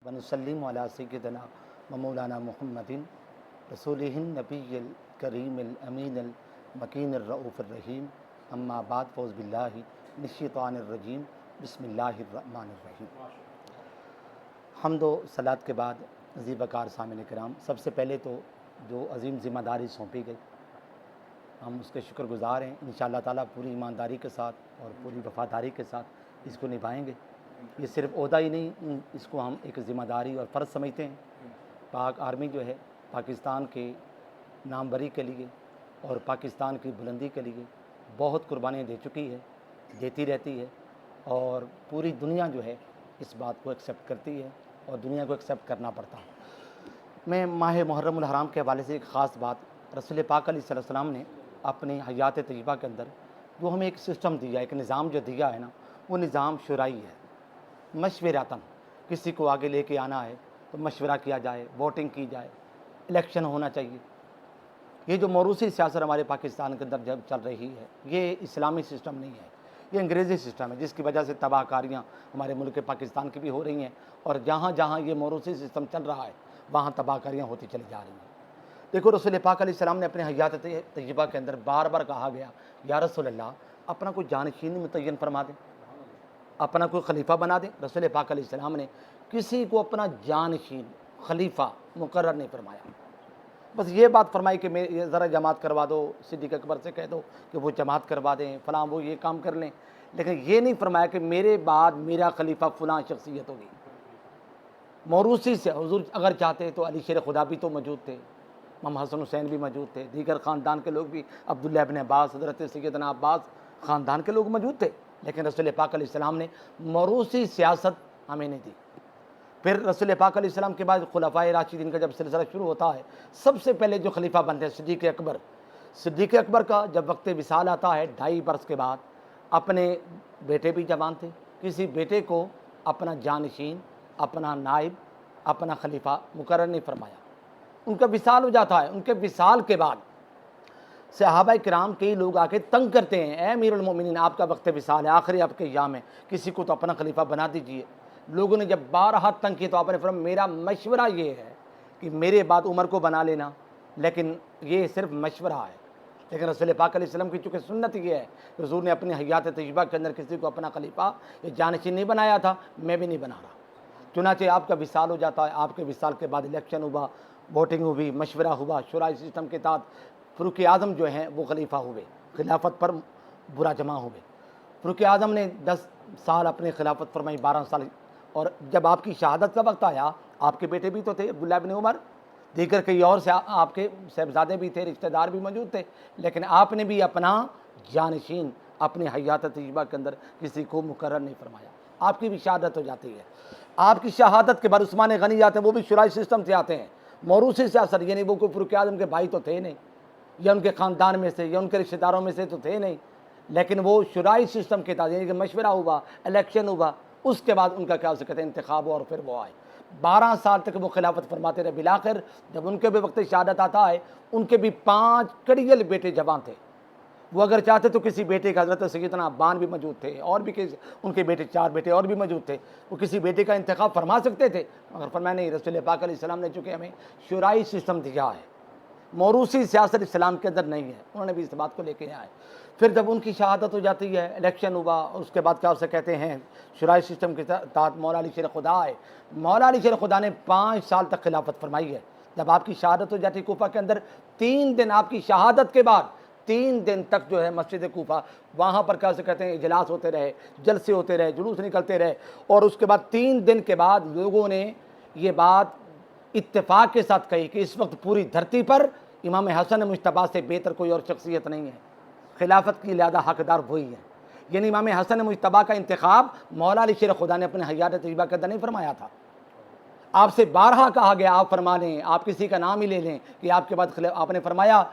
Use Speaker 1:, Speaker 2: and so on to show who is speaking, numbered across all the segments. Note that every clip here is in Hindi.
Speaker 1: वनुसल्लिम अला सय्यिदिना व मौलाना मुहम्मदिन रसूलिहिन नबिय्यिल करीमिल अमीनिल मकीनिर रऊफ़िर रहीम। अम्मा बाद फ़ौज़ बिल्लाहि मिनश शैतानिर रजीम। बिस्मिल्लाहिर रहमानिर रहीम। हम्द व सलात के बाद अज़ीज़ वक़ार सामिन किराम, सबसे पहले तो जो अज़ीम ज़िम्मेदारी सौंपी गई हम उसके शुक्रगुज़ार हैं। इंशाअल्लाह ताला पूरी ईमानदारी के साथ और पूरी वफ़ादारी के साथ इसको निभाएंगे। ये सिर्फ ओहदा ही नहीं, इसको हम एक ज़िम्मेदारी और फ़र्ज़ समझते हैं। पाक आर्मी जो है पाकिस्तान के नामवरी के लिए और पाकिस्तान की बुलंदी के लिए बहुत कुर्बानियाँ दे चुकी है, देती रहती है और पूरी दुनिया जो है इस बात को एक्सेप्ट करती है और दुनिया को एक्सेप्ट करना पड़ता है। मैं माह मुहर्रमुल हराम के हवाले से एक ख़ास बात, रसूल पाक अलैहि सल्लम ने अपने हयात तय्यबा के अंदर जो हमें एक सिस्टम दिया, एक निज़ाम जो दिया है ना, वो निज़ाम शुराई है, मशवरातन। किसी को आगे लेके आना है तो मशवरा किया जाए, वोटिंग की जाए, इलेक्शन होना चाहिए। ये जो मौरूसी सियासत हमारे पाकिस्तान के अंदर जब चल रही है, ये इस्लामी सिस्टम नहीं है, ये अंग्रेज़ी सिस्टम है, जिसकी वजह से तबाहकारियाँ हमारे मुल्क पाकिस्तान की भी हो रही हैं और जहाँ जहाँ ये मौरूसी सिस्टम चल रहा है वहाँ तबाहकारियाँ होती चली जा रही हैं। देखो, रसूल पाक अलैहि सलाम ने अपने हयात तय्यबा के अंदर बार बार कहा गया, या रसूल अल्लाह, अपना कोई जानशीन मुतय्यन फरमा दें, अपना कोई खलीफा बना दें। रसूल पाक अलैहि सलाम ने किसी को अपना जानशीन खलीफा मुकर्रर नहीं फरमाया। बस ये बात फरमाई कि मैं ज़रा जमात करवा दो, सिद्दीक़ अकबर से कह दो कि वो जमात करवा दें, फ़लाँ वो ये काम कर लें, लेकिन ये नहीं फरमाया कि मेरे बाद मेरा खलीफा फ़लाँ शख्सियत होगी। मौरूसी से हुज़ूर अगर चाहते तो अली शेर खुदा भी तो मौजूद थे, इमाम हसन हुसैन भी मौजूद थे, दीगर ख़ानदान के लोग भी, अब्दुल्लाह इब्न अब्बास, हज़रत सैयदना अब्बास ख़ानदान के लोग मौजूद थे, लेकिन रसूल पाक अलैहि सलाम ने मौरूसी सियासत हमें नहीं दी। फिर रसूल पाक अलैहि सलाम के बाद खुलफ़ाए राशिदीन का जब सिलसिला शुरू होता है, सबसे पहले जो खलीफा बनते हैं सिद्दीक़ अकबर। सिद्दीक़ अकबर का जब वक्त विसाल आता है 2.5 बरस के बाद, अपने बेटे भी जवान थे, किसी बेटे को अपना जानशीन, अपना नाइब, अपना खलीफा मुकर्रर नहीं फरमाया। उनका विसाल हो जाता है। उनके विसाल के बाद सहाबा किराम कई लोग आके तंग करते हैं, ए अमीरुल मोमिनीन, आपका वक्त विसाल है, आखिरी आपके याम है, किसी को तो अपना खलीफा बना दीजिए। लोगों ने जब 12 तंग किए तो आपने फरमाया, मेरा मशवरा ये है कि मेरे बाद उमर को बना लेना, लेकिन ये सिर्फ मशवरा है। लेकिन रसूल पाक अलैहि सल्लम की चूँकि सुन्नत ये है, हुज़ूर ने अपनी हयात तय्यबा के अंदर किसी को अपना खलीफा या जानशीन नहीं बनाया था, मैं भी नहीं बना रहा। चुनाचे आपका विसाल हो जाता है, आपके विसाल के बाद इलेक्शन हुआ, वोटिंग हुई, मशवरा हुआ, शुराई सिस्टम के तहत फ़ारूक आज़म जो हैं वो खलीफा हुए, खिलाफत पर बुरा जमा हुए। फ़ारूक आज़म ने 10 साल अपने खिलाफत फरमाई, 12 साल, और जब आपकी शहादत का वक्त आया, आपके बेटे भी तो थे, अब्दुल्लाह इब्न उमर, दीगर कई और से आपके साहबजादे भी थे, रिश्तेदार भी मौजूद थे, लेकिन आपने भी अपना जानशीन अपने हयात तय्यबा के अंदर किसी को मुकर्रर नहीं फरमाया। आपकी भी शहादत हो जाती है। आपकी शहादत के बाद उस्मान गनी आते हैं, वो भी शुराई सिस्टम से आते हैं, मौरूसी सियासत, यानी वो कोई फ़ारूक आज़म के भाई तो थे नहीं, या उनके ख़ानदान में से या उनके रिश्तेदारों में से तो थे नहीं, लेकिन वो शुराई सिस्टम के तहत, यानी कि मशवरा हुआ, इलेक्शन हुआ, उसके बाद उनका क्या उसे कहते हैं इंतखाब हुआ और फिर वो आए। 12 साल तक वो खिलाफत फरमाते रहे। बिलाखिर जब उनके भी वक्त शहादत आता है, उनके भी 5 कड़ियल बेटे जवान थे। वो अगर चाहते तो किसी बेटे का, हज़रत सैयदना अब्बान भी मौजूद थे और भी किसी उनके बेटे, 4 बेटे और भी मौजूद थे, वो किसी बेटे का इंतखाब फरमा सकते थे, मगर फरमाया नहीं। रसूल पाक अलैहि सलाम ने चूँकि हमें शुराई सिस्टम दिया है, मौरूसी सियासत इस्लाम के अंदर नहीं है, उन्होंने भी इस बात को लेके आए। फिर जब उनकी शहादत हो जाती है, इलेक्शन हुआ, उसके बाद क्या उसे कहते हैं शुराई सिस्टम के तहत मौला अली शेर खुदा आए। मौला अली शेर खुदा ने 5 साल तक खिलाफत फरमाई है। जब आपकी शहादत हो जाती कूफा के अंदर, 3 दिन आपकी शहादत के बाद 3 दिन तक जो है मस्जिद कूफा, वहाँ पर क्या उसे कहते हैं इजलास होते रहे, जलसे होते रहे, जुलूस निकलते रहे, और उसके बाद 3 दिन के बाद लोगों ने ये बात इत्तेफाक के साथ कही कि इस वक्त पूरी धरती पर इमाम हसन मुज्तबा से बेहतर कोई और शख्सियत नहीं है, खिलाफत की लिहाजा हकदार वही है। यानी इमाम हसन मुज्तबा का इंतखाब मौला अली शेर खुदा ने अपने हयात तय्यबा के अंदर नहीं फरमाया था। आपसे 12 कहा गया आप फरमा लें, आप किसी का नाम ही ले लें कि आपके बाद, आपने फरमाया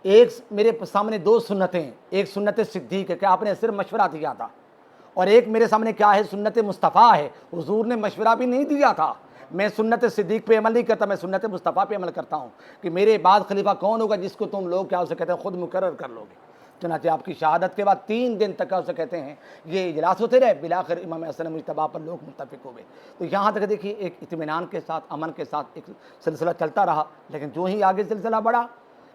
Speaker 1: एक मेरे सामने 2 सुन्नतें, एक सुन्नत सिद्दीक़ है कि आपने सिर्फ मशवरा दिया था, और एक मेरे सामने क्या है, सुन्नत मुस्तफ़ा है, हुज़ूर ने मशवरा भी नहीं दिया था। मैं सुन्नत सिद्दीक़ पे अमल नहीं करता, मैं सुन्नत मुस्तफ़ा पे अमल करता हूँ कि मेरे बाद खलीफा कौन होगा जिसको तुम लोग क्या उसे कहते हैं खुद मुकर्रर कर लोगे। चनाचे आपकी शहादत के बाद 3 दिन तक उसे कहते हैं ये इजलास होते रहे, बिलाखिर इमाम हसन मुजतबा पर लोग मुत्तफिक हो गए। तो यहाँ तक देखिए एक इत्मीनान के साथ, अमन के साथ एक सिलसिला चलता रहा। लेकिन जो ही आगे सिलसिला बढ़ा,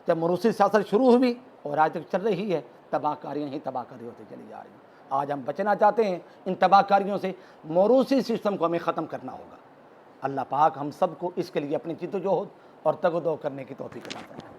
Speaker 1: जब मरूसी सियासत शुरू हुई और आज तक चल रही है, तबाहकारियाँ ही तबाहकारी होती चली जा रही हैं। आज हम बचना चाहते हैं इन तबाहकारियों से, मरूसी सिस्टम को हमें ख़त्म करना होगा। अल्लाह पाक हम सबको इसके लिए अपनी जिद्दोजहद और तगदो करने की तौफीक अता फरमाए।